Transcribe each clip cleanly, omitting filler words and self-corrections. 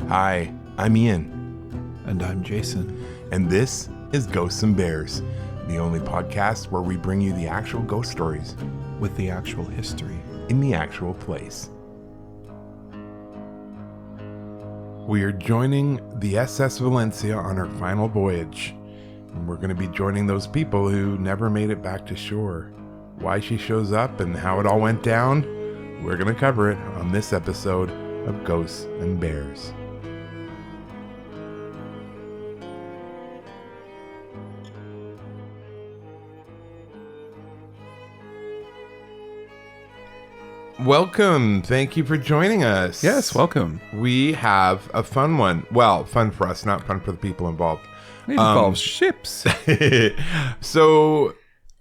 Hi, I'm Ian. And I'm Jason. And this is Ghosts and Bears, the only podcast where we bring you the actual ghost stories With the actual history. in the actual place. We are joining the SS Valencia on her final voyage. And we're going to be joining those people who never made it back to shore. Why she shows up and how it all went down, we're going to cover it on this episode of Ghosts and Bears. Welcome. Thank you for joining us. Yes, welcome. We have a fun one. Well, fun for us, not fun for the people involved. It involves ships. So,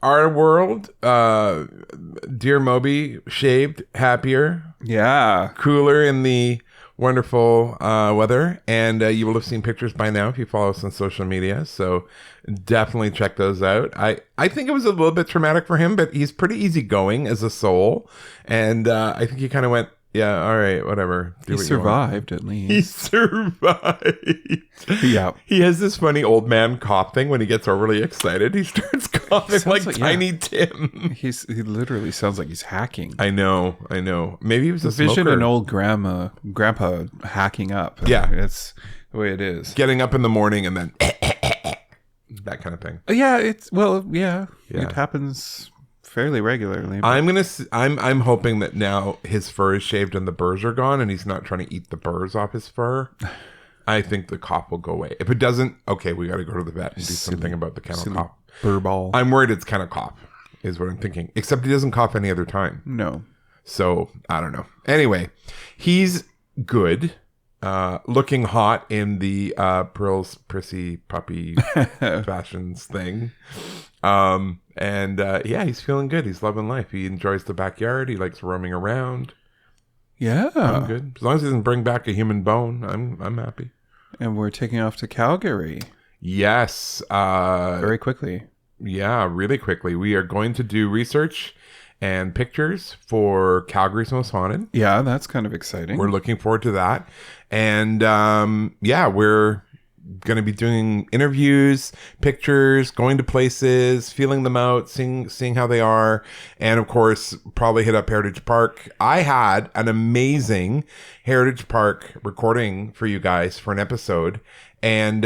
our world, dear Moby, shaved, happier, Yeah. cooler in the wonderful weather. And you will have seen pictures by now if you follow us on social media. So, definitely check those out. I think it was a little bit traumatic for him, but he's pretty easygoing as a soul. And I think he kind of went, yeah, all right, whatever. He survived, at least. He survived. Yeah. He has this funny old man cough thing when he gets overly excited. He starts coughing like Tiny Tim. He literally sounds like he's hacking. I know. Maybe he was a Vision smoker. an old grandpa hacking up. Yeah. That's the way it is. Getting up in the morning and then that kind of thing. Yeah, it happens fairly regularly. I'm hoping that now his fur is shaved and the burrs are gone and he's not trying to eat the burrs off his fur. I think the cough will go away. If it doesn't, okay, we got to go to the vet and do something about the kennel cough. Burr ball. I'm worried it's kennel cough is what I'm thinking. Except he doesn't cough any other time. No. So, I don't know. Anyway, he's good. Looking hot in the Pearl's Prissy Puppy Fashions thing. He's feeling good. He's loving life. He enjoys the backyard. He likes roaming around. Yeah. I'm good. As long as he doesn't bring back a human bone, I'm happy. And we're taking off to Calgary. Yes. Very quickly. Yeah, really quickly. We are going to do research and pictures for Calgary's Most Haunted. Yeah, that's kind of exciting. We're looking forward to that. And we're going to be doing interviews, pictures, going to places, feeling them out, seeing how they are. And of course, probably hit up Heritage Park. I had an amazing Heritage Park recording for you guys for an episode. And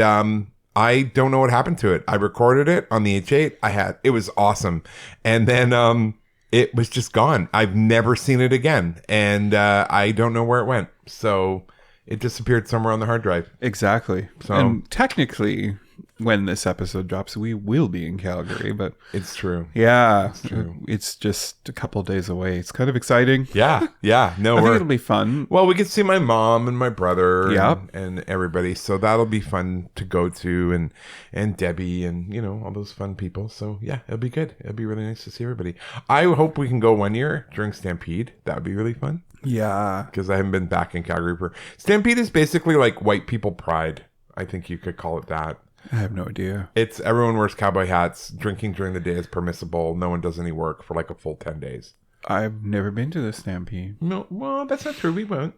I don't know what happened to it. I recorded it on the H8. It was awesome. And then it was just gone. I've never seen it again. And I don't know where it went. So it disappeared somewhere on the hard drive. Exactly. So, and technically, when this episode drops, we will be in Calgary, but it's true. Yeah, it's true. It's just a couple days away. It's kind of exciting. Yeah. No, I think it'll be fun. Well, we get to see my mom and my brother Yep. and everybody. So that'll be fun to go to and Debbie and, all those fun people. So yeah, it'll be good. It'll be really nice to see everybody. I hope we can go one year during Stampede. That would be really fun. Yeah. Because I haven't been back in Calgary for... Stampede is basically like white people pride. I think you could call it that. I have no idea. It's everyone wears cowboy hats. Drinking during the day is permissible. No one does any work for like a full 10 days. I've never been to the Stampede. No, well, that's not true. We went.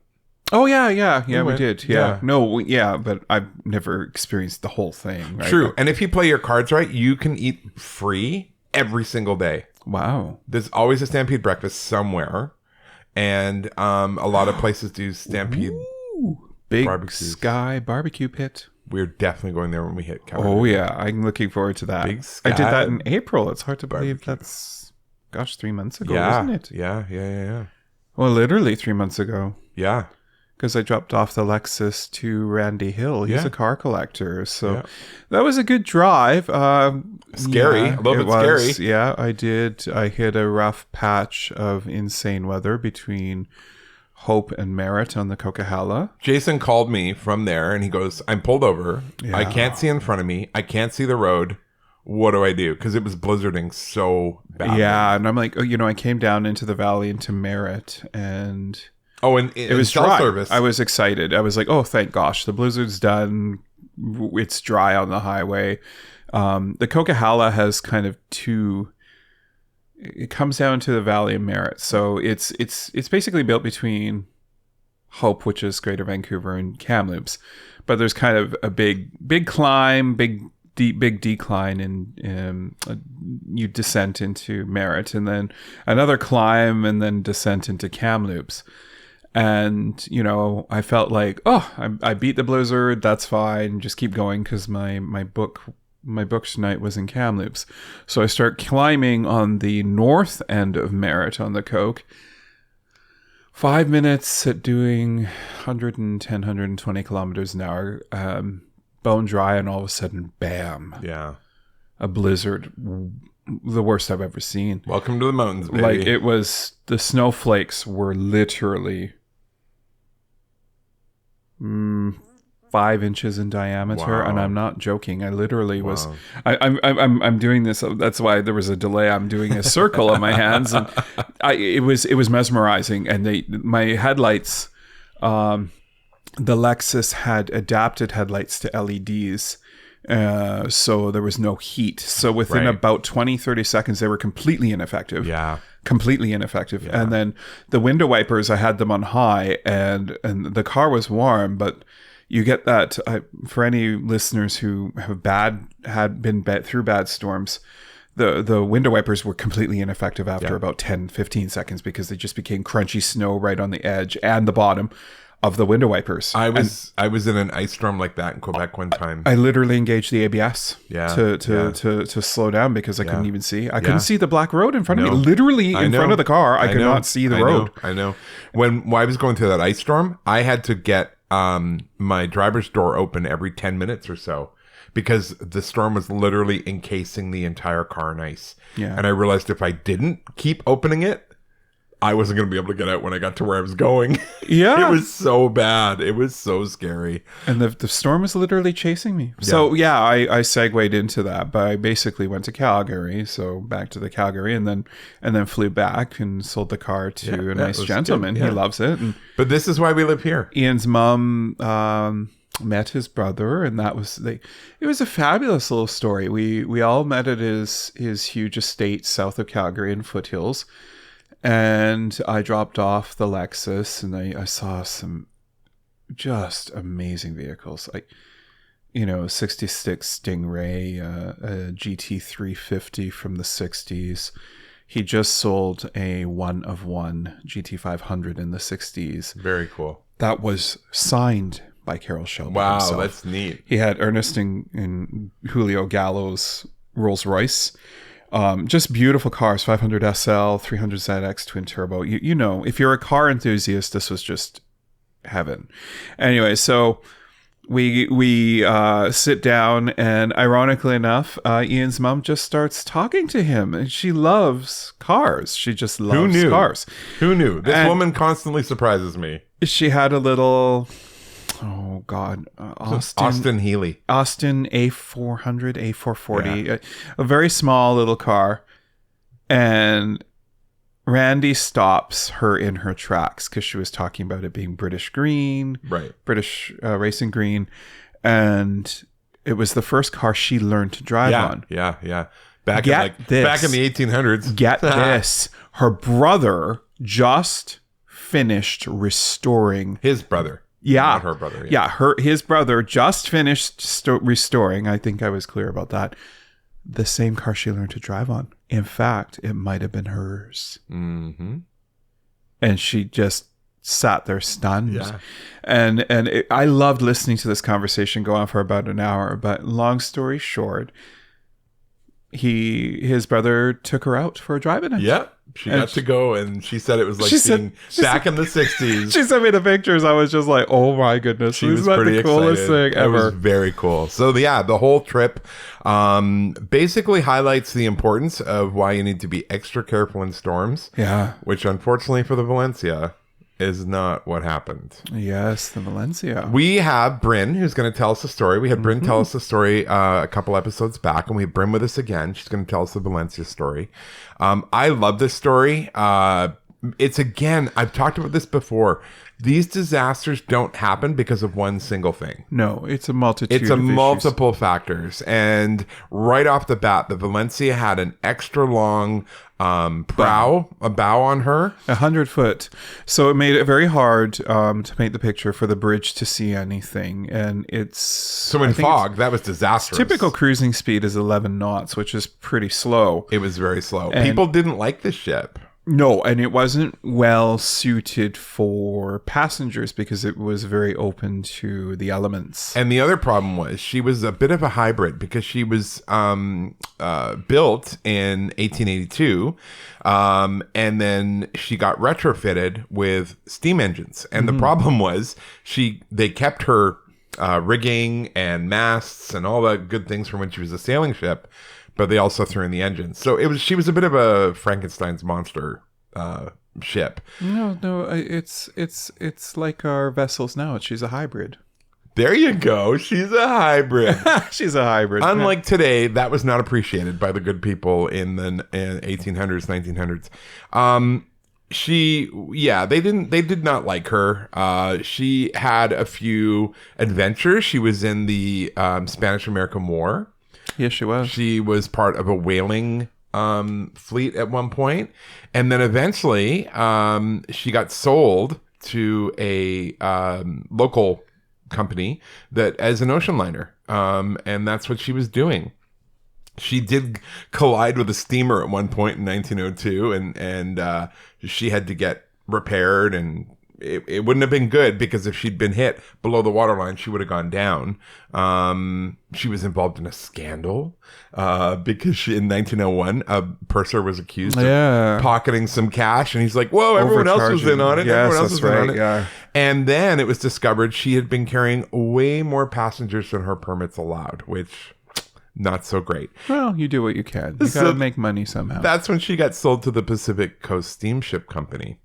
Oh, yeah, we did. Yeah. Yeah. No, but I've never experienced the whole thing. Right? True. And if you play your cards right, you can eat free every single day. Wow. There's always a Stampede breakfast somewhere. And a lot of places do Stampede. Ooh, big barbecues. Sky barbecue pit. We're definitely going there when we hit Calgary. Oh, yeah. I'm looking forward to that. Big Sky. I did that in April. It's hard to believe Barbecue. that's, 3 months ago, Yeah. wasn't it? Yeah. Well, literally 3 months ago. Yeah. Because I dropped off the Lexus to Randy Hill. He's Yeah. a car collector. So Yeah. that was a good drive. Scary. A little bit scary. Yeah, I did. I hit a rough patch of insane weather between Hope and Merritt on the Coquihalla. Jason called me from there and he goes, I'm pulled over. Yeah. I can't see in front of me. I can't see the road. What do I do? Because it was blizzarding so bad. Yeah, and I'm like, I came down into the valley into Merritt and... Oh, and it was cell dry. service. I was excited. I was like, oh, thank gosh. The blizzard's done. It's dry on the highway. The Coquihalla has kind of two... It comes down to the Valley of Merritt. So it's basically built between Hope, which is Greater Vancouver, and Kamloops. But there's kind of a big climb, big decline, and you descent into Merritt, and then another climb, and then descent into Kamloops. And, you know, I felt like, I beat the blizzard. That's fine. Just keep going, because my book tonight was in Kamloops. So I start climbing on the north end of Merritt on the Coke. 5 minutes at doing 110, 120 kilometers an hour, bone dry, and all of a sudden, bam. Yeah. A blizzard. The worst I've ever seen. Welcome to the mountains, baby. Like, it was, the snowflakes were literally 5 inches in diameter. Wow. And I'm not joking. I literally was. I'm doing this. That's why there was a delay. I'm doing a circle on my hands, and it was mesmerizing. And my headlights, the Lexus had adapted headlights to LEDs. So there was no heat. So within about 20-30 seconds, they were completely ineffective. Yeah. Completely ineffective. Yeah. And then the window wipers, I had them on high, and the car was warm, but you get that, for any listeners who had been through bad storms, the window wipers were completely ineffective after about 10-15 seconds, because they just became crunchy snow right on the edge and the bottom of the window wipers. I was in an ice storm like that in Quebec one time. I literally engaged the ABS to slow down, because I couldn't even see. I couldn't see the black road in front of me. Literally in front of the car, I could not see the road. I know. When I was going through that ice storm, I had to get my driver's door open every 10 minutes or so, because the storm was literally encasing the entire car in ice. Yeah. And I realized if I didn't keep opening it, I wasn't going to be able to get out when I got to where I was going. Yeah. It was so bad. It was so scary. And the storm was literally chasing me. Yeah. So, yeah, I segued into that. But I basically went to Calgary. So, back to the Calgary. And then flew back and sold the car to a nice gentleman. Yeah. He loves it. But this is why we live here. Ian's mom met his brother. And that was... it was a fabulous little story. We all met at his huge estate south of Calgary in Foothills. And I dropped off the Lexus, and I saw some just amazing vehicles, like, 66 Stingray, a GT350 from the 60s. He just sold a one-of-one GT500 in the 60s. Very cool. That was signed by Carroll Shelby. Wow, himself. That's neat. He had Ernest and Julio Gallo's Rolls Royce. Just beautiful cars, 500 SL, 300 ZX twin turbo. You know, if you're a car enthusiast, this was just heaven. Anyway, so we sit down, and ironically enough, Ian's mom just starts talking to him, and she loves cars. She just loves cars. Who knew? This woman constantly surprises me. She had a little... Oh, God. Austin Healey. Austin A400, A440. A very small little car. And Randy stops her in her tracks, because she was talking about it being British green. Right. British racing green. And it was the first car she learned to drive on. Yeah. Back in the 1800s. Get this. Her brother just finished restoring... His brother. Yeah. Not her brother. His brother just finished restoring. I think I was clear about that. The same car she learned to drive on. In fact, it might have been hers. Mm-hmm. And she just sat there stunned. Yeah. And I loved listening to this conversation go on for about an hour. But long story short, his brother took her out for a drive in it. Yeah. She got to go, and she said it was like being back in the 60s. She sent me the pictures. I was just like, oh my goodness. She was pretty excited. The coolest thing ever. It was very cool. So yeah, the whole trip basically highlights the importance of why you need to be extra careful in storms. Yeah. Which unfortunately for the Valencia is not what happened. Yes, the Valencia. We have Bryn, who's going to tell us a story. We had Bryn tell us a story a couple episodes back, and we have Bryn with us again. She's going to tell us the Valencia story. I love this story. It's, again, I've talked about this before. These disasters don't happen because of one single thing. No, it's a multitude. It's a multiple factors. And right off the bat, the Valencia had an extra long a bow on her. 100 foot. So it made it very hard to paint the picture for the bridge to see anything. And So in fog, that was disastrous. Typical cruising speed is 11 knots, which is pretty slow. It was very slow. And people didn't like the ship. No, and it wasn't well suited for passengers because it was very open to the elements. And the other problem was she was a bit of a hybrid because she was built in 1882, and then she got retrofitted with steam engines. And the problem was they kept her rigging and masts and all the good things from when she was a sailing ship, but they also threw in the engines. So she was a bit of a Frankenstein's monster ship. No, it's like our vessels now. She's a hybrid. There you go. She's a hybrid. She's a hybrid. Unlike today, that was not appreciated by the good people in the 1800s, 1900s. They did not like her. She had a few adventures. She was in the Spanish-American War. Yes, she was. She was part of a whaling fleet at one point, and then eventually she got sold to a local company that as an ocean liner, and that's what she was doing. She did collide with a steamer at one point in 1902, and she had to get repaired, and it wouldn't have been good because if she'd been hit below the waterline, she would have gone down. She was involved in a scandal because in 1901, a purser was accused of pocketing some cash, and he's like, "Whoa, everyone else was in on it. Yes, everyone else was in on it." Yeah. And then it was discovered she had been carrying way more passengers than her permits allowed, which not so great. Well, you do what you can. You gotta make money somehow. That's when she got sold to the Pacific Coast Steamship Company.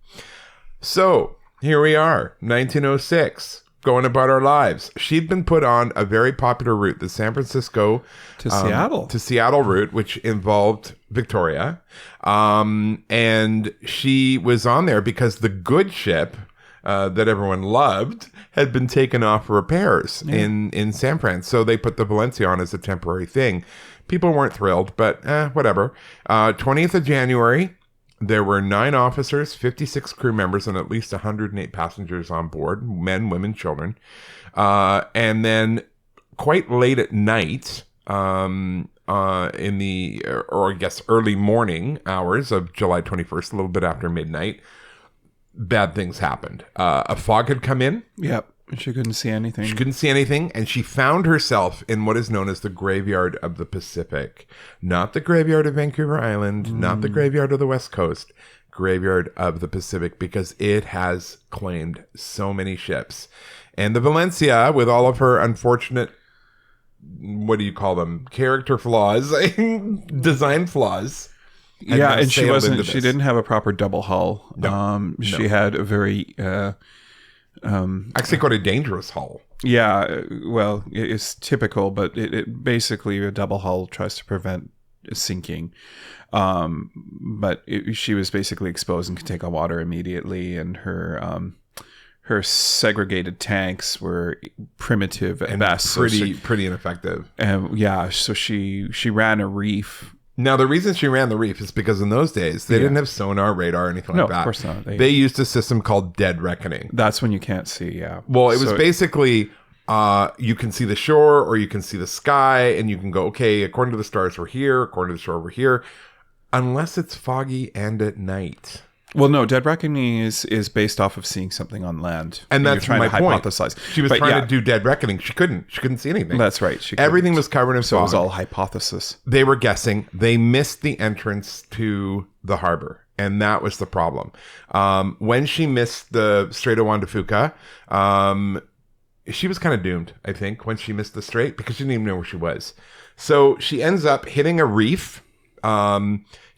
So here we are, 1906, going about our lives. She'd been put on a very popular route, the San Francisco to Seattle route, which involved Victoria. And she was on there because the good ship that everyone loved had been taken off for repairs in San Fran. So they put the Valencia on as a temporary thing. People weren't thrilled, but whatever. 20th of January, there were 9 officers, 56 crew members, and at least 108 passengers on board, men, women, children. And then quite late at night, in the, or I guess early morning hours of July 21st, a little bit after midnight, bad things happened. A fog had come in. Yep. She couldn't see anything. She couldn't see anything, and she found herself in what is known as the graveyard of the Pacific. Not the graveyard of Vancouver Island, not the graveyard of the West Coast, graveyard of the Pacific, because it has claimed so many ships. And the Valencia, with all of her unfortunate, what do you call them, character flaws, design flaws. Yeah, and she didn't have a proper double hull. No, she had a very... actually quite a dangerous hull. Yeah, well, it's typical, but it basically a double hull tries to prevent sinking. But she was basically exposed and could take on water immediately, and her segregated tanks were primitive at best, pretty ineffective. So she ran a reef. Now, the reason she ran the reef is because in those days, they didn't have sonar, radar, or anything like that. No, of course not. They used a system called dead reckoning. That's when you can't see, yeah. Well, it was basically, you can see the shore or you can see the sky, and you can go, okay, according to the stars, we're here. According to the shore, we're here. Unless it's foggy and at night. Well, no, dead reckoning is based off of seeing something on land. And that's trying my to point. hypothesize. She was trying to do dead reckoning. She couldn't see anything. That's right. Everything was covered in fog. So it was all hypothesis. They were guessing. They missed the entrance to the harbor. And that was the problem. When she missed the Strait of Juan de Fuca, she was kind of doomed, I think, when she missed the strait, because she didn't even know where she was. So she ends up hitting a reef.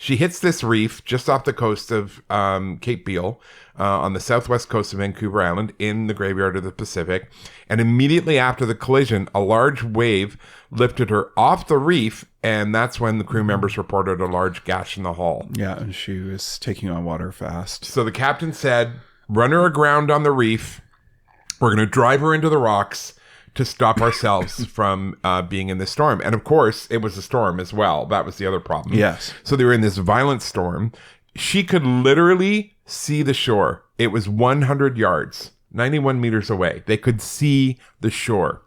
She hits this reef just off the coast of Cape Beale on the southwest coast of Vancouver Island in the graveyard of the Pacific. And immediately after the collision, a large wave lifted her off the reef. And that's when the crew members reported a large gash in the hull. Yeah, and she was taking on water fast. So the captain said, run her aground on the reef. We're going to drive her into the rocks to stop ourselves from being in this storm. And of course, it was a storm as well. That was the other problem. Yes. So they were in this violent storm. She could literally see the shore. It was 100 yards, 91 meters away. They could see the shore,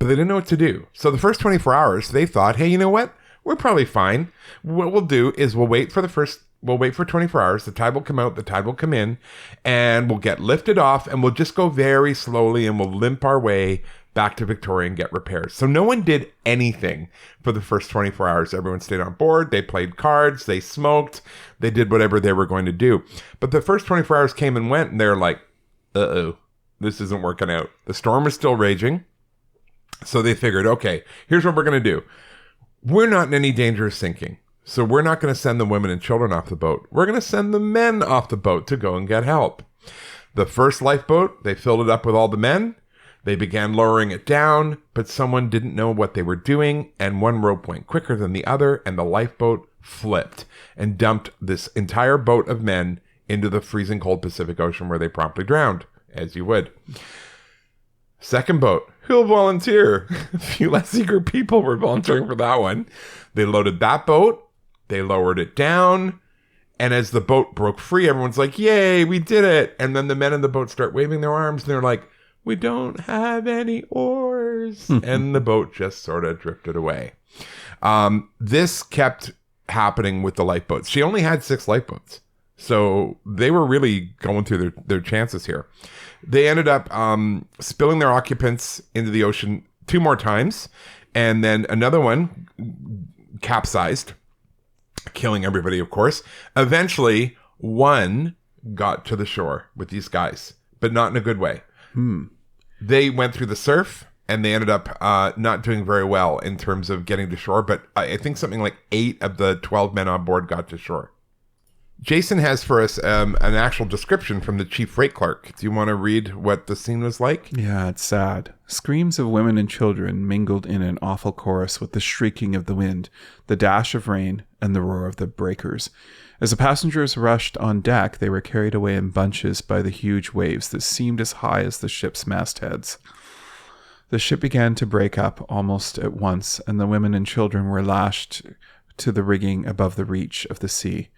but they didn't know what to do. So the first 24 hours, they thought, hey, you know what? We're probably fine. What we'll do is we'll wait for 24 hours. The tide will come out, the tide will come in, and we'll get lifted off, and we'll just go very slowly, and we'll limp our way back to Victoria and get repairs. So no one did anything for the first 24 hours. Everyone stayed on board. They played cards. They smoked. They did whatever they were going to do. But the first 24 hours came and went, and they're like, uh-oh, this isn't working out. The storm is still raging. So they figured, okay, here's what we're going to do. We're not in any danger of sinking. So we're not going to send the women and children off the boat. We're going to send the men off the boat to go and get help. The first lifeboat, they filled it up with all the men. They began lowering it down, but someone didn't know what they were doing, and one rope went quicker than the other, and the lifeboat flipped and dumped this entire boat of men into the freezing cold Pacific Ocean, where they promptly drowned, as you would. Second boat, who'll volunteer? A few less eager people were volunteering for that one. They loaded that boat. They lowered it down. And as the boat broke free, everyone's like, yay, we did it. And then the men in the boat start waving their arms. And they're like, we don't have any oars. And the boat just sort of drifted away. This kept happening with the lifeboats. She only had 6 lifeboats. So they were really going through their chances here. They ended up spilling their occupants into the ocean 2 more times. And then another one capsized, killing everybody, of course. Eventually, one got to the shore with these guys, but not in a good way. They went through the surf, and they ended up not doing very well in terms of getting to shore. But I think something like 8 of the 12 men on board got to shore. Jason has for us an actual description from the chief freight clerk. Do you want to read what the scene was like? Yeah, it's sad. Screams of women and children mingled in an awful chorus with the shrieking of the wind, the dash of rain, and the roar of the breakers. As the passengers rushed on deck, they were carried away in bunches by the huge waves that seemed as high as the ship's mastheads. The ship began to break up almost at once, and the women and children were lashed to the rigging above the reach of the sea.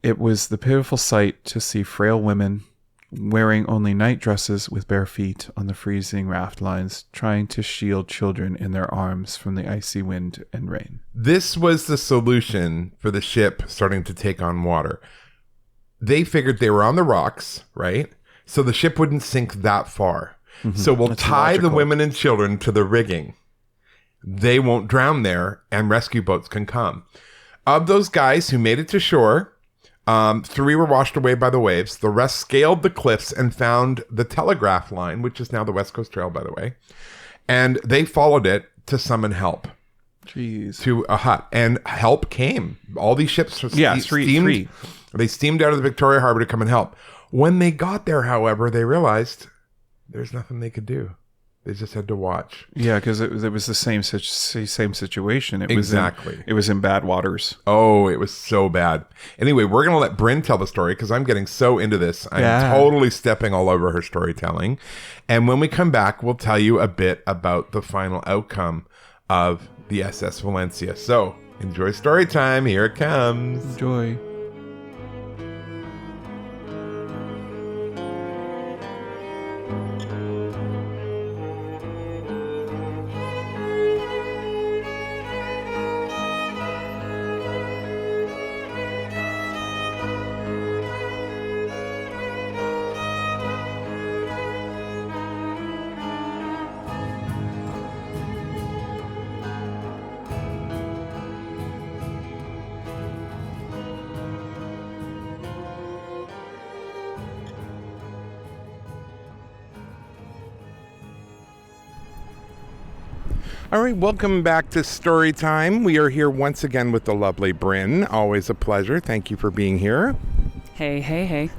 It was the pitiful sight to see frail women wearing only night dresses with bare feet on the freezing raft lines, trying to shield children in their arms from the icy wind and rain. This was the solution for the ship starting to take on water. They figured they were on the rocks, right? So the ship wouldn't sink that far. So we'll tie the women and children to the rigging. They won't drown there, and rescue boats can come. Of those guys who made it to shore, 3 were washed away by the waves. The rest scaled the cliffs and found the telegraph line, which is now the West Coast Trail, by the way. And they followed it to summon help. Jeez. To a hut. And help came. All these ships three. They steamed out of the Victoria Harbor to come and help. When they got there, however, they realized there's nothing they could do. They just had to watch. Yeah, because it was the same situation. It was in bad waters. Oh, it was so bad. Anyway, we're going to let Bryn tell the story because I'm getting so into this. I'm totally stepping all over her storytelling. And when we come back, we'll tell you a bit about the final outcome of the SS Valencia. So enjoy story time. Here it comes. Enjoy. All right, welcome back to Story Time. We are here once again with the lovely Bryn. Always a pleasure. Thank you for being here. Hey.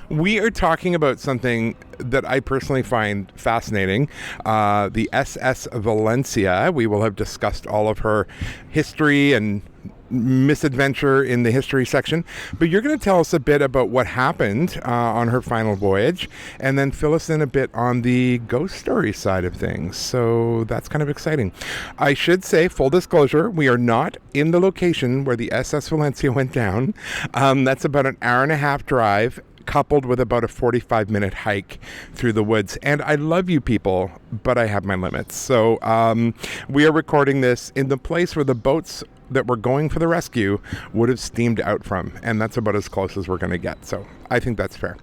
We are talking about something that I personally find fascinating, the SS Valencia. We will have discussed all of her history and misadventure in the history section. But you're going to tell us a bit about what happened on her final voyage, and then fill us in a bit on the ghost story side of things. So that's kind of exciting. I should say, full disclosure, we are not in the location where the SS Valencia went down. That's about an hour and a half drive, coupled with about a 45-minute hike through the woods. And I love you people, but I have my limits. So we are recording this in the place where the boats that were going for the rescue would have steamed out from. And that's about as close as we're going to get. So I think that's fair.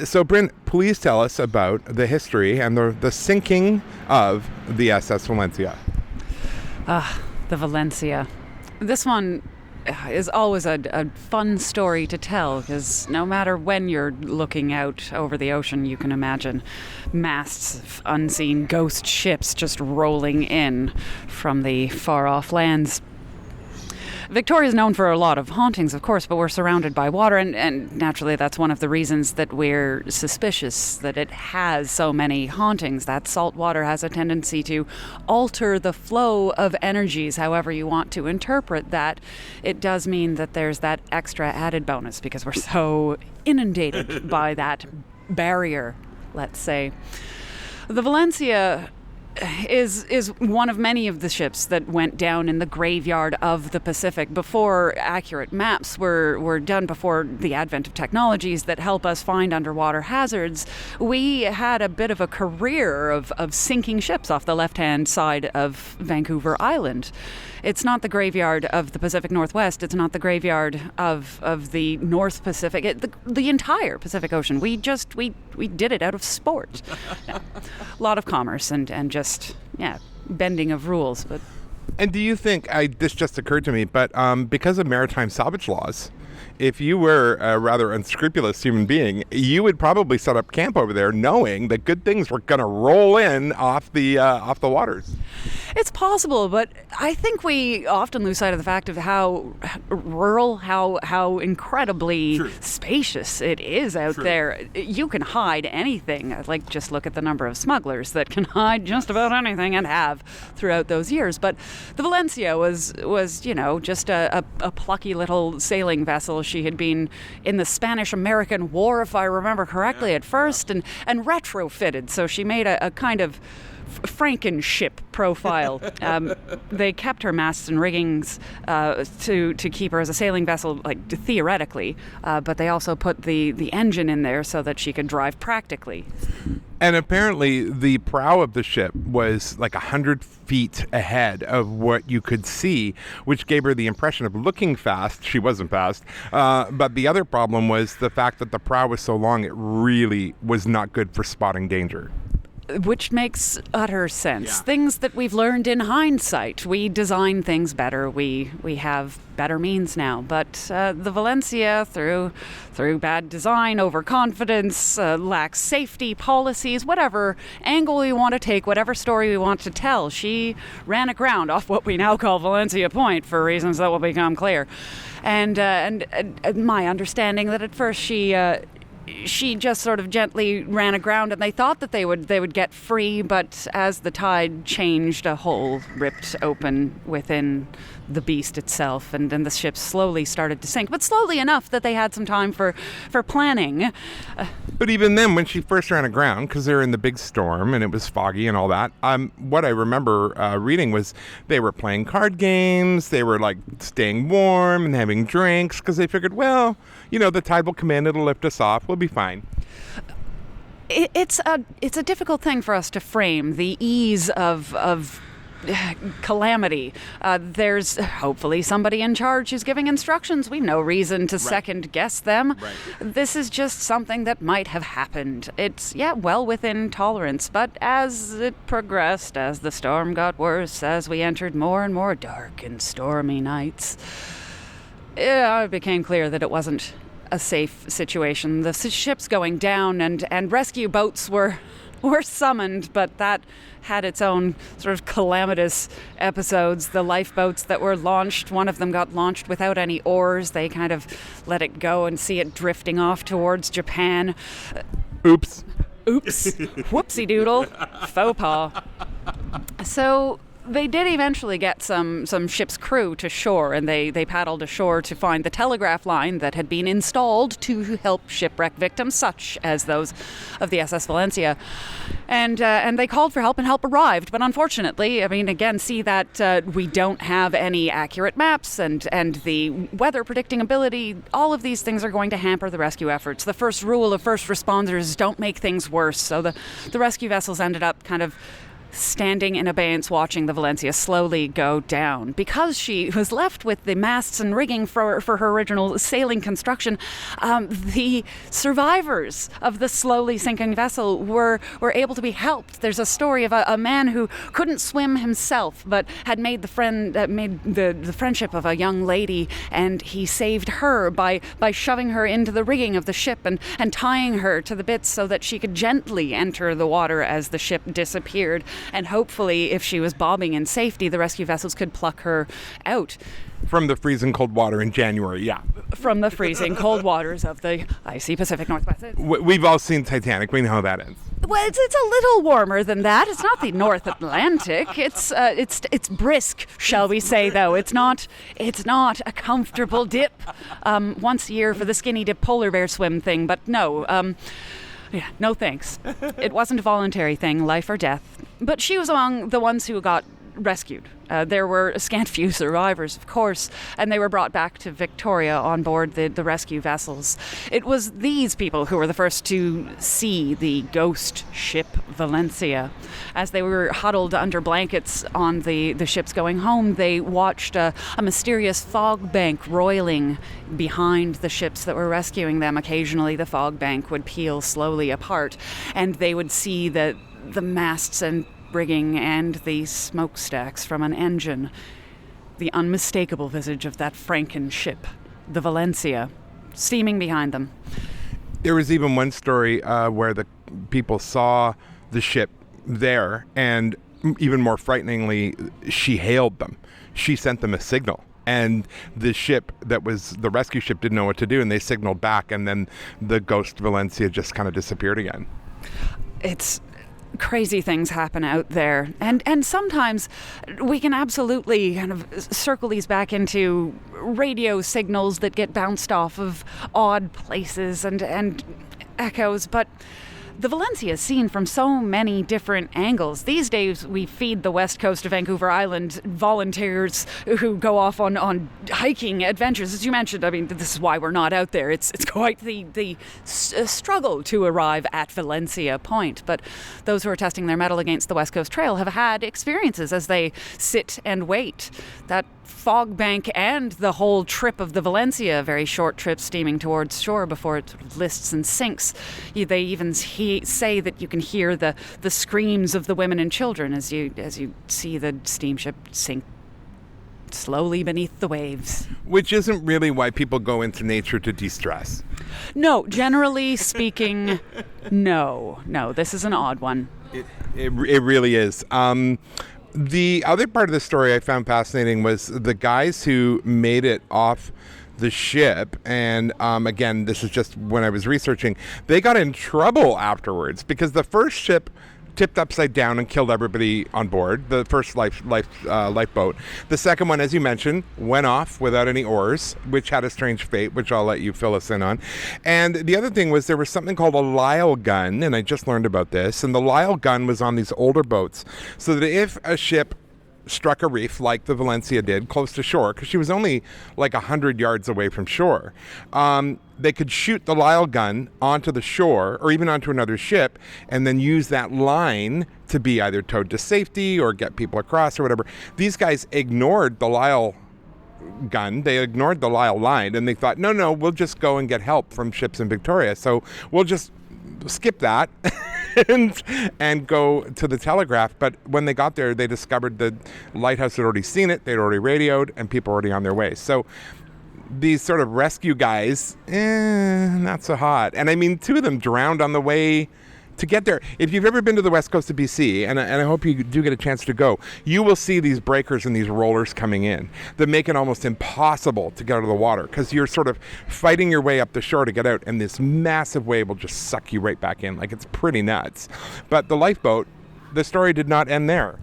So Bryn, please tell us about the history and the sinking of the SS Valencia. The Valencia. This one is always a fun story to tell, because no matter when you're looking out over the ocean, you can imagine masts of unseen ghost ships just rolling in from the far-off lands. Victoria is known for a lot of hauntings, of course, but we're surrounded by water, and naturally that's one of the reasons that we're suspicious that it has so many hauntings. That salt water has a tendency to alter the flow of energies, however you want to interpret that. It does mean that there's that extra added bonus because we're so inundated by that barrier, let's say. The Valencia is one of many of the ships that went down in the graveyard of the Pacific before accurate maps were done, before the advent of technologies that help us find underwater hazards. We had a bit of a career of sinking ships off the left-hand side of Vancouver Island. It's not the graveyard of the Pacific Northwest. It's not the graveyard of the North Pacific. The entire Pacific Ocean. We did it out of sport. No. A lot of commerce and just bending of rules. But and do you think this just occurred to me? But because of maritime salvage laws, if you were a rather unscrupulous human being, you would probably set up camp over there, knowing that good things were going to roll in off the waters. It's possible, but I think we often lose sight of the fact of how rural, how incredibly spacious it is out there. You can hide anything. Like, just look at the number of smugglers that can hide just about anything and have throughout those years. But the Valencia was just a plucky little sailing vessel. She had been in the Spanish-American War, if I remember correctly, at first, and retrofitted. So she made a kind of Frankenship profile. They kept her masts and riggings to keep her as a sailing vessel, like theoretically, but they also put the engine in there so that she could drive practically. And apparently the prow of the ship was like 100 feet ahead of what you could see, which gave her the impression of looking fast. She wasn't fast. But the other problem was the fact that the prow was so long, it really was not good for spotting danger. Which makes utter sense. Yeah. Things that we've learned in hindsight. We design things better. We have better means now. But the Valencia, through bad design, overconfidence, lax safety policies, whatever angle we want to take, whatever story we want to tell, she ran aground off what we now call Valencia Point for reasons that will become clear. And my understanding that at first she just sort of gently ran aground, and they thought that they would get free, but as the tide changed, a hole ripped open within the beast itself, and then the ship slowly started to sink, but slowly enough that they had some time for planning. But even then, when she first ran aground, because they're in the big storm and it was foggy and all that, what I remember reading was they were playing card games, they were like staying warm and having drinks, because they figured, well, the tide will come in, it'll lift us off, we'll be fine. It's a difficult thing for us to frame, the ease of calamity. There's hopefully somebody in charge who's giving instructions. We've no reason to second guess them. Right. This is just something that might have happened. It's well within tolerance, but as it progressed, as the storm got worse, as we entered more and more dark and stormy nights, it became clear that it wasn't a safe situation. The ship's going down, and rescue boats were summoned, but that had its own sort of calamitous episodes. The lifeboats that were launched, one of them got launched without any oars. They kind of let it go and see it drifting off towards Japan. Oops. Whoopsie doodle. Faux pas. So they did eventually get some ship's crew to shore, and they paddled ashore to find the telegraph line that had been installed to help shipwreck victims such as those of the SS Valencia. And they called for help, and help arrived. But unfortunately, I mean, again, see that we don't have any accurate maps, and the weather predicting ability. All of these things are going to hamper the rescue efforts. The first rule of first responders: don't make things worse. So the rescue vessels ended up kind of standing in abeyance, watching the Valencia slowly go down. Because she was left with the masts and rigging for her original sailing construction, the survivors of the slowly sinking vessel were able to be helped. There's a story of a man who couldn't swim himself, but had made the friendship of a young lady, and he saved her by shoving her into the rigging of the ship and tying her to the bits so that she could gently enter the water as the ship disappeared. And hopefully, if she was bobbing in safety, the rescue vessels could pluck her out. From the freezing cold water in January, yeah. From the freezing cold waters of the icy Pacific Northwest. We've all seen Titanic. We know how that ends. Well, it's a little warmer than that. It's not the North Atlantic. It's brisk, shall we say? Though it's not a comfortable dip. Once a year for the skinny dip polar bear swim thing, but no. Yeah, no thanks. It wasn't a voluntary thing, life or death. But she was among the ones who got rescued. There were a scant few survivors, of course, and they were brought back to Victoria on board the rescue vessels. It was these people who were the first to see the ghost ship Valencia. As they were huddled under blankets on the ships going home, they watched a mysterious fog bank roiling behind the ships that were rescuing them. Occasionally the fog bank would peel slowly apart, and they would see the masts and rigging and the smokestacks from an engine. The unmistakable visage of that Franken ship, the Valencia, steaming behind them. There was even one story where the people saw the ship there, and even more frighteningly, she hailed them. She sent them a signal. And the ship that was the rescue ship didn't know what to do, and they signaled back, and then the ghost Valencia just kind of disappeared again. It's crazy things happen out there, and sometimes we can absolutely kind of circle these back into radio signals that get bounced off of odd places and echoes, but the Valencia is seen from so many different angles. These days, we feed the west coast of Vancouver Island volunteers who go off on hiking adventures. As you mentioned, I mean, this is why we're not out there. It's quite the struggle to arrive at Valencia Point. But those who are testing their mettle against the West Coast Trail have had experiences as they sit and wait. That fog bank and the whole trip of the Valencia, a very short trip steaming towards shore before it sort of lists and sinks. They even say that you can hear the screams of the women and children as you see the steamship sink slowly beneath the waves. Which isn't really why people go into nature to de-stress. No, generally speaking, no. This is an odd one. It really is. The other part of the story I found fascinating was the guys who made it off the ship, and again, this is just when I was researching, they got in trouble afterwards because the first ship tipped upside down and killed everybody on board, the first lifeboat. The second one, as you mentioned, went off without any oars, which had a strange fate, which I'll let you fill us in on. And the other thing was there was something called a Lyle gun, and I just learned about this, and the Lyle gun was on these older boats, so that if a ship struck a reef like the Valencia did close to shore, because she was only like 100 yards away from shore, they could shoot the Lyle gun onto the shore or even onto another ship and then use that line to be either towed to safety or get people across or whatever. These guys ignored the Lyle gun, they ignored the Lyle line, and they thought, no, we'll just go and get help from ships in Victoria, so we'll just skip that and go to the telegraph. But when they got there, they discovered the lighthouse had already seen it, they'd already radioed, and people were already on their way. So these sort of rescue guys, not so hot. And I mean, two of them drowned on the way to get there. If you've ever been to the west coast of BC, and I hope you do get a chance to go, you will see these breakers and these rollers coming in that make it almost impossible to get out of the water because you're sort of fighting your way up the shore to get out, and this massive wave will just suck you right back in. Like, it's pretty nuts. But the lifeboat, the story did not end there.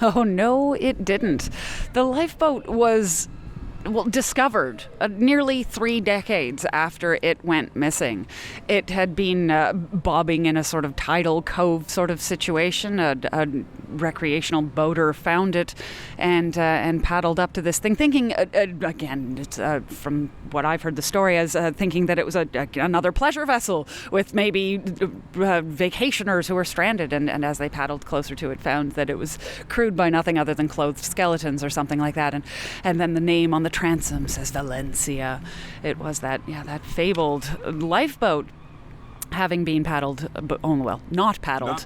Oh, no, it didn't. The lifeboat was, discovered nearly 3 decades after it went missing. It had been bobbing in a sort of tidal cove sort of situation. A recreational boater found it and paddled up to this thing, thinking, again, it's, from what I've heard the story as, thinking that it was another pleasure vessel with maybe vacationers who were stranded. And as they paddled closer to it, found that it was crewed by nothing other than clothed skeletons or something like that. And then the name on the transom says Valencia. It was that fabled lifeboat, having been paddled, not paddled,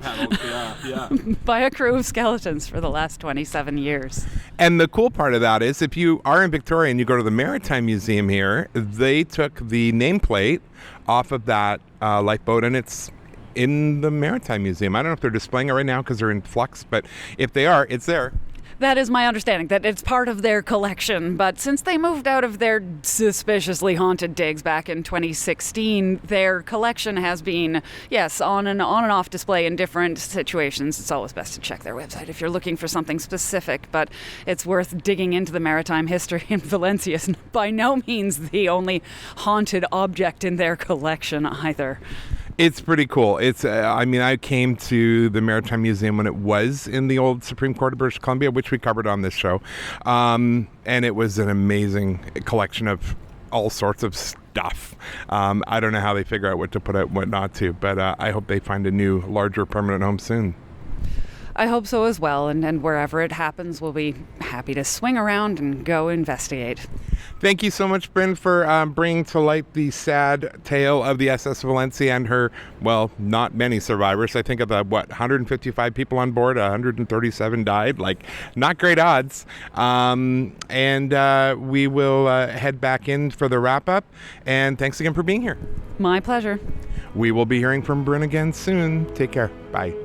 by a crew of skeletons for the last 27 years. And the cool part of that is, if you are in Victoria and you go to the Maritime Museum here, they took the nameplate off of that lifeboat, and it's in the Maritime Museum. I don't know if they're displaying it right now because they're in flux, but if they are, it's there. That is my understanding, that it's part of their collection. But since they moved out of their suspiciously haunted digs back in 2016, their collection has been, yes, on and off display in different situations. It's always best to check their website if you're looking for something specific, but it's worth digging into the maritime history. And Valencia is by no means the only haunted object in their collection either. It's pretty cool. It's, I came to the Maritime Museum when it was in the old Supreme Court of British Columbia, which we covered on this show. And it was an amazing collection of all sorts of stuff. I don't know how they figure out what to put out and what not to, but I hope they find a new, larger permanent home soon. I hope so as well, and wherever it happens, we'll be happy to swing around and go investigate. Thank you so much, Bryn, for bringing to light the sad tale of the SS Valencia and her, not many survivors. I think of 155 people on board, 137 died. Not great odds. And we will head back in for the wrap-up. And thanks again for being here. My pleasure. We will be hearing from Bryn again soon. Take care. Bye.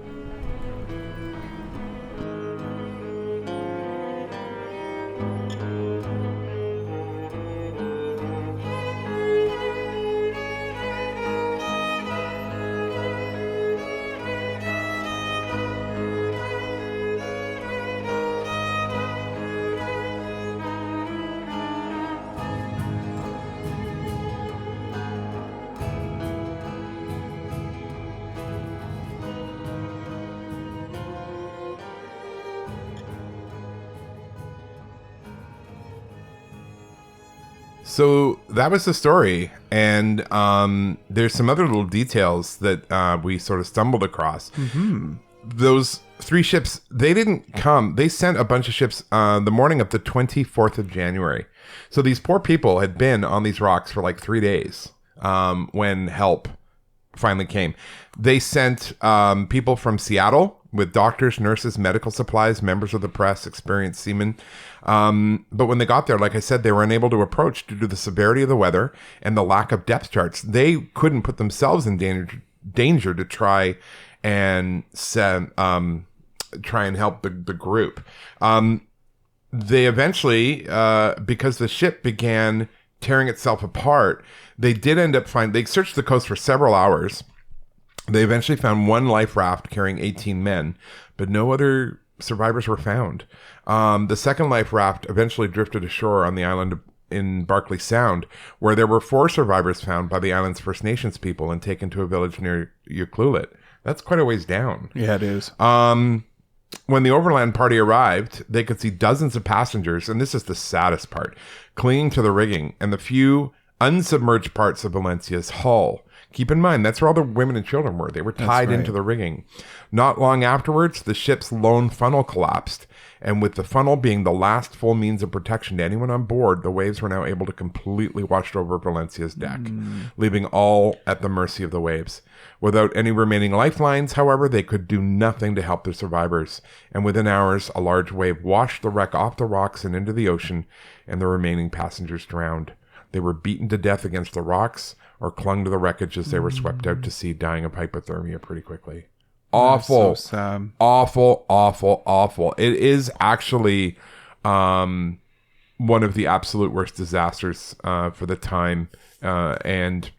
So that was the story, and there's some other little details that we sort of stumbled across. Mm-hmm. Those 3 ships, they didn't come. They sent a bunch of ships the morning of the 24th of January. So these poor people had been on these rocks for 3 days when help finally came. They sent people from Seattle with doctors, nurses, medical supplies, members of the press, experienced seamen. But when they got there, like I said, they were unable to approach due to the severity of the weather and the lack of depth charts. They couldn't put themselves in danger to try and help the group. They eventually, because the ship began tearing itself apart, they did end up they searched the coast for several hours. They eventually found one life raft carrying 18 men, but no other survivors were found. The second life raft eventually drifted ashore on the island in Barkley Sound, where there were 4 survivors found by the island's First Nations people and taken to a village near Ucluelet. That's quite a ways down. Yeah, it is. When the overland party arrived, they could see dozens of passengers, and this is the saddest part, clinging to the rigging and the few unsubmerged parts of Valencia's hull. Keep in mind, that's where all the women and children were. They were tied into the rigging. Not long afterwards, the ship's lone funnel collapsed, and with the funnel being the last full means of protection to anyone on board, the waves were now able to completely wash over Valencia's deck, leaving all at the mercy of the waves. Without any remaining lifelines, however, they could do nothing to help the survivors, and within hours, a large wave washed the wreck off the rocks and into the ocean, and the remaining passengers drowned. They were beaten to death against the rocks or clung to the wreckage as they were swept out to sea, dying of hypothermia pretty quickly. Awful. So sad. Awful, awful, awful. It is actually one of the absolute worst disasters for the time. And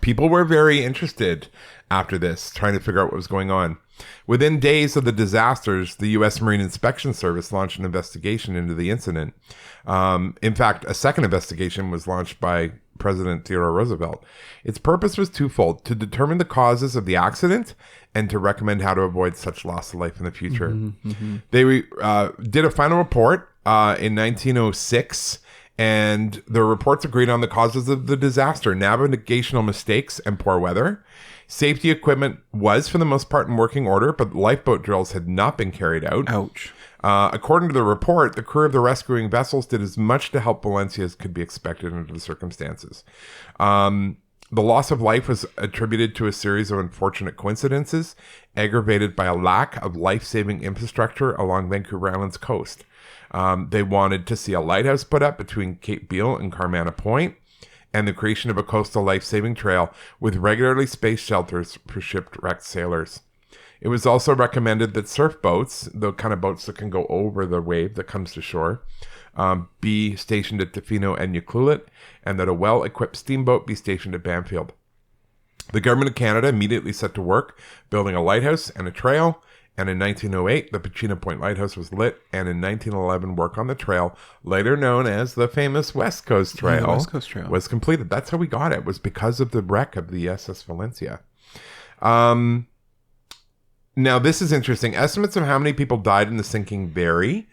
people were very interested after this, trying to figure out what was going on. Within days of the disasters, the U.S. Marine Inspection Service launched an investigation into the incident. In fact, a second investigation was launched by President Theodore Roosevelt. Its purpose was twofold: to determine the causes of the accident and to recommend how to avoid such loss of life in the future. They did a final report in 1906, and the reports agreed on the causes of the disaster: navigational mistakes and poor weather. Safety equipment was, for the most part, in working order, but lifeboat drills had not been carried out. Ouch. According to the report, the crew of the rescuing vessels did as much to help Valencia as could be expected under the circumstances. The loss of life was attributed to a series of unfortunate coincidences, aggravated by a lack of life-saving infrastructure along Vancouver Island's coast. They wanted to see a lighthouse put up between Cape Beale and Carmana Point, and the creation of a coastal life-saving trail with regularly spaced shelters for shipwrecked sailors. It was also recommended that surf boats, the kind of boats that can go over the wave that comes to shore, be stationed at Tofino and Ucluelet, and that a well-equipped steamboat be stationed at Banfield. The Government of Canada immediately set to work building a lighthouse and a trail, and in 1908, the Pachena Point Lighthouse was lit, and in 1911, work on the trail, later known as the famous West Coast Trail, was completed. That's how we got it, was because of the wreck of the SS Valencia. Now, this is interesting. Estimates of how many people died in the sinking vary.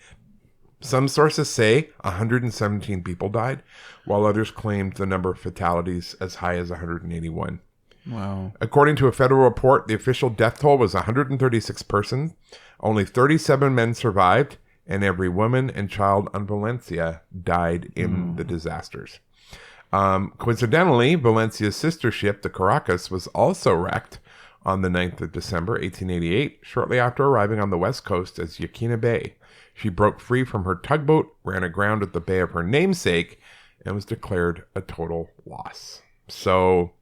Some sources say 117 people died, while others claimed the number of fatalities as high as 181. Wow. According to a federal report, the official death toll was 136 persons. Only 37 men survived, and every woman and child on Valencia died in the disasters. Coincidentally, Valencia's sister ship, the Caracas, was also wrecked on the 9th of December, 1888, shortly after arriving on the west coast as Yaquina Bay. She broke free from her tugboat, ran aground at the bay of her namesake, and was declared a total loss. So,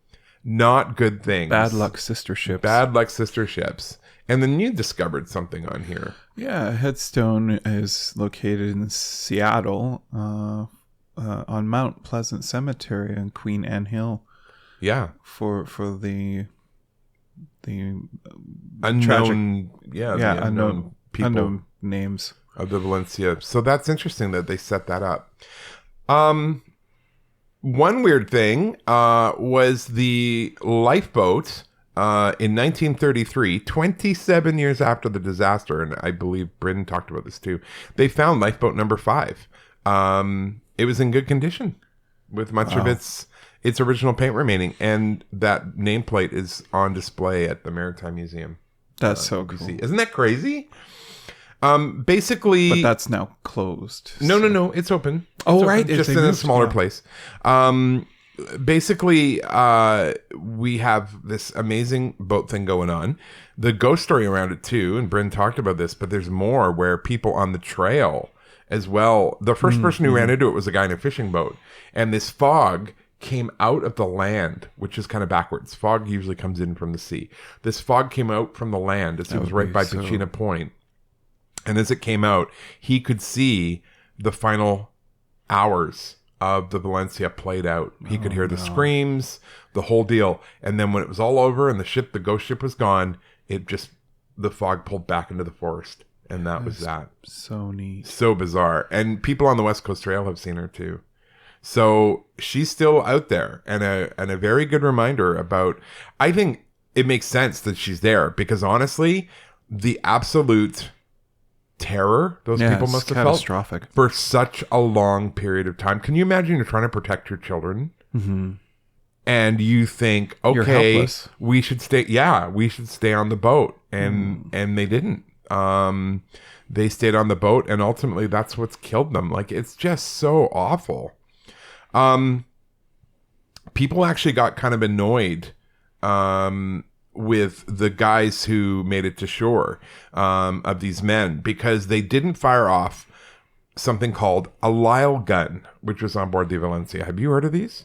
not good things. Bad luck sister ships. Bad luck sister ships. And then you discovered something on here. Yeah, a headstone is located in Seattle on Mount Pleasant Cemetery on Queen Anne Hill. Yeah. For the unknown, tragic, the unknown people. Unknown names of the Valencia. So that's interesting that they set that up. One weird thing was the lifeboat in 1933, 27 years after the disaster, and I believe Bryn talked about this too, they found lifeboat number 5. It was in good condition with much of its original paint remaining, and that nameplate is on display at the Maritime Museum. That's so cool. Isn't that crazy? Basically, but that's now closed. No, it's open. Oh, it's right. Open, just in a smaller place. Basically, we have this amazing boat thing going on. The ghost story around it too, and Bryn talked about this, but there's more where people on the trail as well. The first person who ran into it was a guy in a fishing boat, and this fog came out of the land, which is kind of backwards. Fog usually comes in from the sea. This fog came out from the land as it was right by Pachena Point. And as it came out, he could see the final hours of the Valencia played out. He could hear the screams, the whole deal. And then when it was all over and the ghost ship was gone, the fog pulled back into the forest. And that was that. So neat. So bizarre. And people on the West Coast Trail have seen her too. So she's still out there, and a very good reminder about, I think it makes sense that she's there, because honestly, the absolute terror those people must have catastrophic. Felt for such a long period of time. Can you imagine you're trying to protect your children and you think, okay, we should stay on the boat, and they didn't. They stayed on the boat, and ultimately that's what's killed them. Like, it's just so awful. People actually got kind of annoyed with the guys who made it to shore, of these men, because they didn't fire off something called a Lyle gun, which was on board the Valencia. Have you heard of these?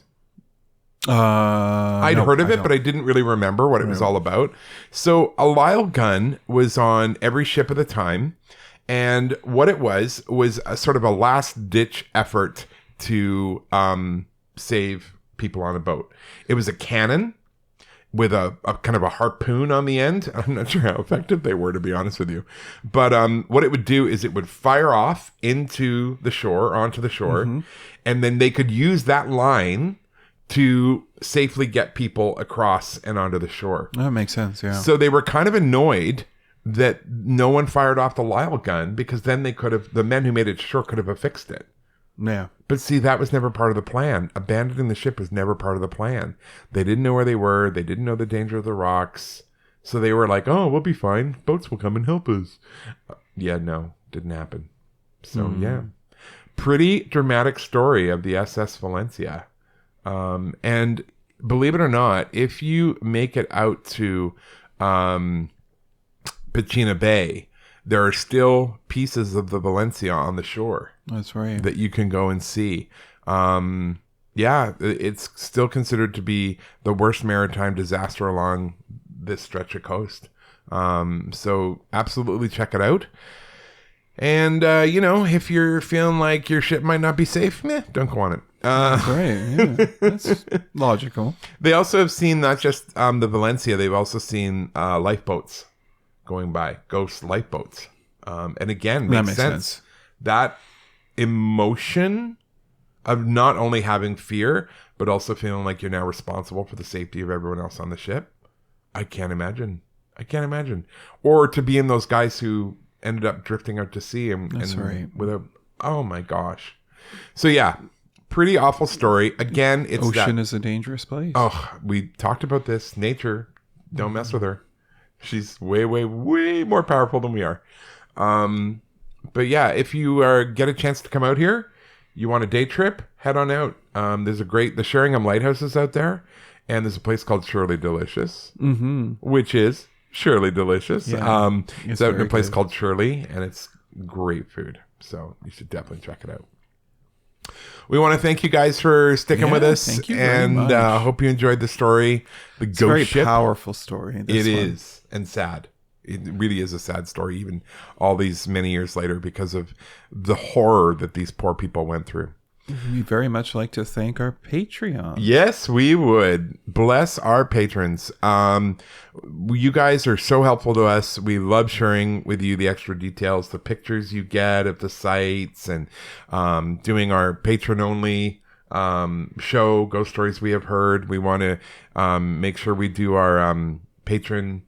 I'd heard of it, but I didn't really remember what it was all about. So a Lyle gun was on every ship at the time, and what it was a sort of a last-ditch effort to save people on a boat. It was a cannon, with a kind of a harpoon on the end. I'm not sure how effective they were, to be honest with you. But what it would do is it would fire off onto the shore, and then they could use that line to safely get people across and onto the shore. That makes sense, yeah. So they were kind of annoyed that no one fired off the Lyle gun, because then the men who made it shore could have affixed it. Yeah. But see, that was never part of the plan. Abandoning the ship was never part of the plan. They didn't know where they were. They didn't know the danger of the rocks. So they were like, oh, we'll be fine. Boats will come and help us. Yeah, no, didn't happen. So, yeah. Pretty dramatic story of the SS Valencia. And believe it or not, if you make it out to Pachina Bay, there are still pieces of the Valencia on the shore. That's right. That you can go and see. Yeah, it's still considered to be the worst maritime disaster along this stretch of coast. So absolutely check it out. And, if you're feeling like your ship might not be safe, don't go on it. That's right. Yeah, that's logical. They also have seen not just the Valencia, they've also seen lifeboats going by, ghost lifeboats. And again, makes sense. That emotion of not only having fear, but also feeling like you're now responsible for the safety of everyone else on the ship. I can't imagine. Or to be in those guys who ended up drifting out to sea and right. Oh my gosh. So yeah, pretty awful story. Again, it's ocean is a dangerous place. Oh, we talked about this. Nature, don't mess with her. She's way, way, way more powerful than we are. But yeah, if you get a chance to come out here, you want a day trip, head on out. There's the Sheringham Lighthouse is out there, and there's a place called Surely Delicious, which is Surely Delicious. Yeah, it's out in a place called Shirley, and it's great food. So you should definitely check it out. We want to thank you guys for sticking with us, thank you very much. Hope you enjoyed the story. It's a very powerful story. It is, and sad. It really is a sad story, even all these many years later, because of the horror that these poor people went through. We very much like to thank our Patreon. Yes, we would. Bless our patrons. You guys are so helpful to us. We love sharing with you the extra details, the pictures you get of the sites, and doing our patron-only show, Ghost Stories We Have Heard. We want to make sure we do our patron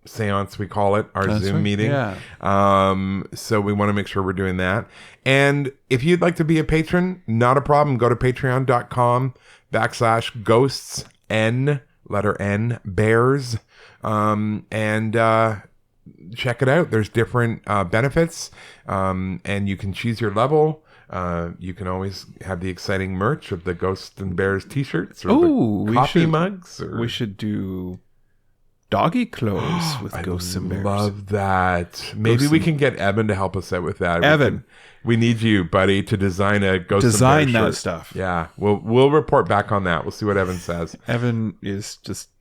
seance, we call it, our Zoom meeting. Yeah. So we want to make sure we're doing that. And if you'd like to be a patron, not a problem. Go to patreon.com/ghosts N bears, and check it out. There's different benefits, and you can choose your level. You can always have the exciting merch of the Ghosts and Bears t-shirts or the coffee mugs. We should do doggy clothes with Ghosts and Bears. Love that. Maybe we can get Evan to help us out with that. Evan, we need you, buddy, to design a Ghosts and Bears that shirt. stuff. Yeah, we'll report back on that. We'll see what Evan says. Evan is just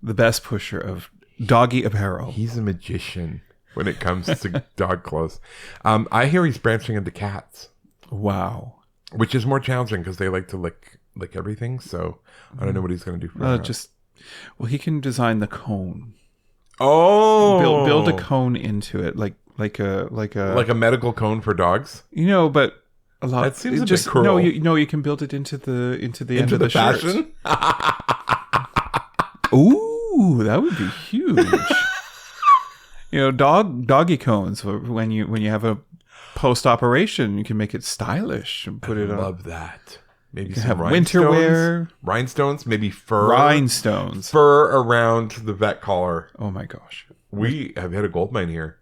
the best pusher of doggy apparel. He's a magician when it comes to dog clothes. I hear he's branching into cats. Wow. Which is more challenging because they like to lick everything. So I don't know what he's going to do for that. Well, he can design the cone. Oh, build a cone into it, like a medical cone for dogs. But a lot. That seems a bit cruel. No, you can build it into the end of the fashion. Ooh, that would be huge. Doggy cones. When you have a post operation, you can make it stylish and put it on. Love that. Maybe some have winter wear. Rhinestones, maybe fur. Rhinestones. Fur around the vet collar. Oh my gosh. We have hit a gold mine here.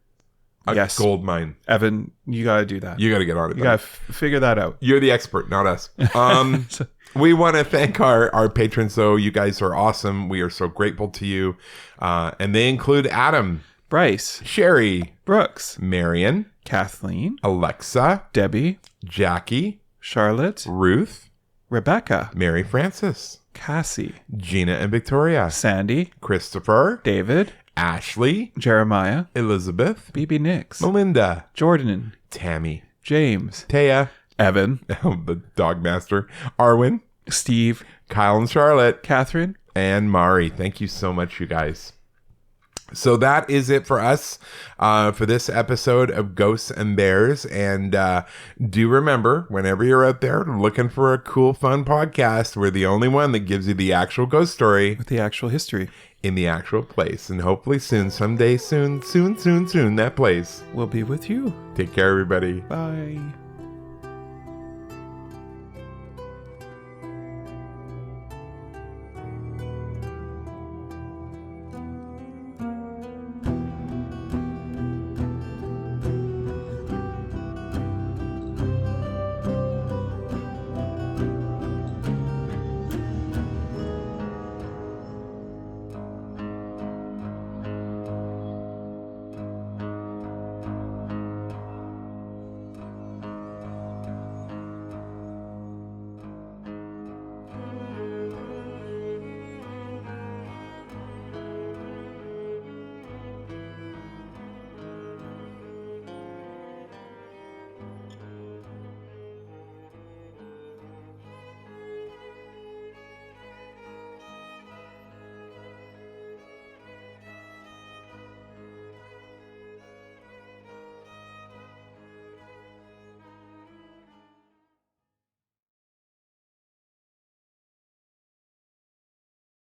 Yes. Gold mine. Evan, you got to do that. You got to get on it. You got to figure that out. You're the expert, not us. We want to thank our patrons, though. You guys are awesome. We are so grateful to you. And they include Adam, Bryce, Sherry, Brooks, Marion, Kathleen, Alexa, Debbie, Jackie, Charlotte, Ruth, Rebecca, Mary Frances, Cassie, Gina and Victoria, Sandy, Christopher, David, Ashley, Jeremiah, Elizabeth, BB Nix, Melinda, Jordan, Tammy, James, Taya, Evan, the dog master, Arwen, Steve, Kyle and Charlotte, Catherine, and Mari. Thank you so much, you guys. So that is it for us for this episode of Ghosts and Bears. And do remember, whenever you're out there looking for a cool, fun podcast, we're the only one that gives you the actual ghost story With the actual history. in the actual place. And hopefully someday soon, that place. We'll be with you. Take care, everybody. Bye.